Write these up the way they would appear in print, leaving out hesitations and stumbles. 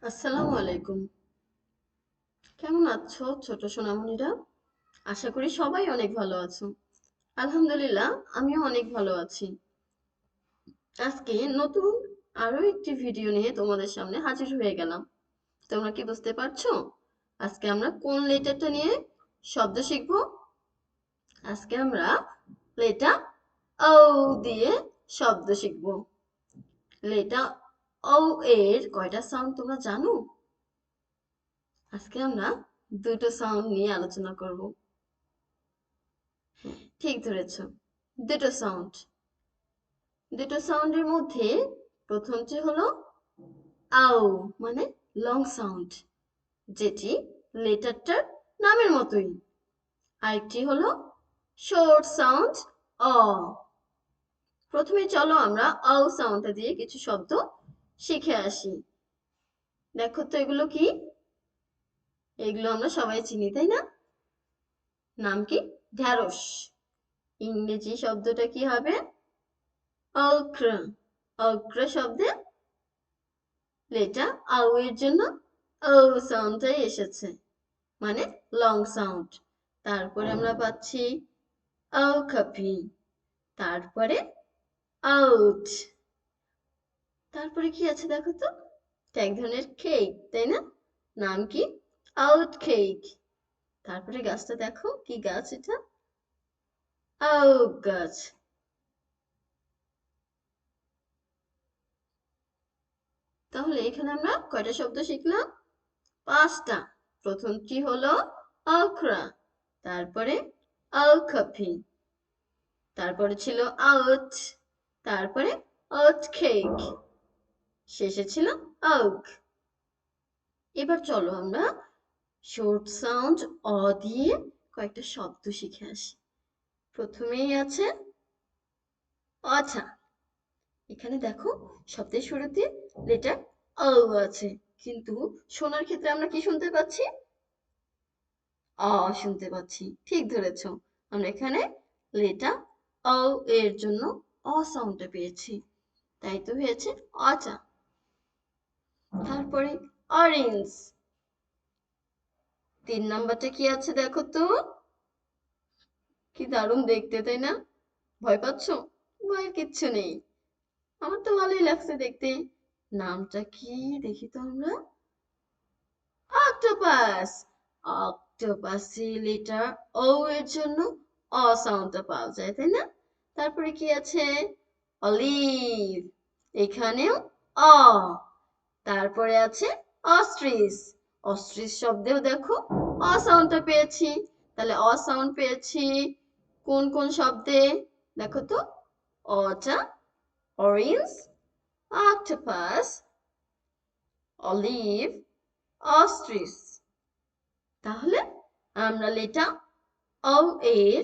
আসসালামু আলাইকুম। কেমন আছো ছোট সোনামণিরা? আশা করি সবাই অনেক ভালো আছো। আলহামদুলিল্লাহ, আমিও অনেক ভালো আছি। আজকে নতুন আরো একটি ভিডিও নিয়ে তোমাদের সামনে হাজির হয়ে গেলাম। তোমরা কি বুঝতে পারছো আজকে আমরা কোন লেটারটা নিয়ে শব্দ শিখবো? আজকে আমরা লেটার ও দিয়ে শব্দ শিখবো। লেটার ও এর কয়টা সাউন্ড তোমরা জানো? আজকে আমরা দুটো সাউন্ড নিয়ে আলোচনা করব। ঠিক ধরেছ, দুটো সাউন্ড। দুটো সাউন্ডের মধ্যে প্রথমটি হলো আও, মানে লং সাউন্ড, যেটি লেটারটার নামের মতোই। আরেকটি হলো শর্ট সাউন্ড অ। প্রথমে চলো আমরা আও সাউন্ডটা দিয়ে কিছু শব্দ শিখে আসি। দেখো তো এগুলো কি? এগুলো আমরা সবাই চিনি, তাই না? নাম কি? ঢ্যাঁড়স। ইংরেজি শব্দটা কি হবে? okra। okra শব্দে লেটার আউ এর জন্য ও সাউন্ডটাই এসেছে, মানে লং সাউন্ড। তারপরে আমরা পাচ্ছি okapi, তারপরে আউট। তারপরে কি আছে দেখো তো? এক ধরনের কেক, তাই না? নাম কি? Out cake. তারপরে গাছটা দেখো, কি গাছ এটা? আউক গাছ। তাহলে এখানে আমরা কয়টা শব্দ শিখলাম? পাঁচটা। প্রথমটি হলো okra, তারপরে okapi, তারপরে ছিল আউট, তারপরে oat cake, শেষে ছিল oak। এবার চলো আমরা শর্ট সাউন্ড অ দিয়ে কয়েকটা শব্দ শিখে আসি। প্রথমেই আছে অটা। এখানে দেখো, শব্দের শুরুতে লেটার ও আছে, কিন্তু শোনার ক্ষেত্রে আমরা কি শুনতে পাচ্ছি? অ শুনতে পাচ্ছি। ঠিক ধরেছ, আমরা এখানে লেটার ও এর জন্য অ সাউন্ডটা পেয়েছি, তাই তো হয়েছে অটা। তারপরে অরেঞ্জ। তিন নাম্বারটা কি আছে দেখো তো? কি দারুণ দেখতে, তাই না? ভয় পাচ্ছ? ভয়ের কিচ্ছু নেই, আমার তো ভালোই লাগছে দেখতে। নামটা কি দেখি তো আমরা? অক্টোপাস। অক্টোপাসে লেটার ও এর জন্য অ সাউন্ডটা পাওয়া যায়, তাই না? তারপরে কি আছে? অলিভ। এখানেও অ। তারপরে আছে অস্ট্রিচ। অস্ট্রিচ শব্দেও দেখো অ সাউন্ডটা পেয়েছি। তাহলে অ সাউন্ড পেয়েছি কোন কোন শব্দে? দেখো তো, অটা, অরেঞ্জ, অক্টোপাস, অলিভ, অস্ট্রিচ। তাহলে আমরা লেটার ও এর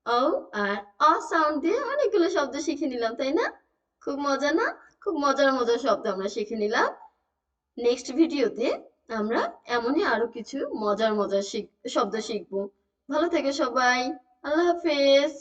ও আর অ সাউন্ড দিয়ে অনেকগুলো শব্দ শিখে নিলাম, তাই না? খুব মজা না? খুব মজার মজার শব্দ আমরা শিখে নিলাম। নেক্সট ভিডিওতে আমরা এমনই আরো কিছু মজার মজার শব্দ শিখবো। ভালো থেকো সবাই। আল্লাহ হাফেজ।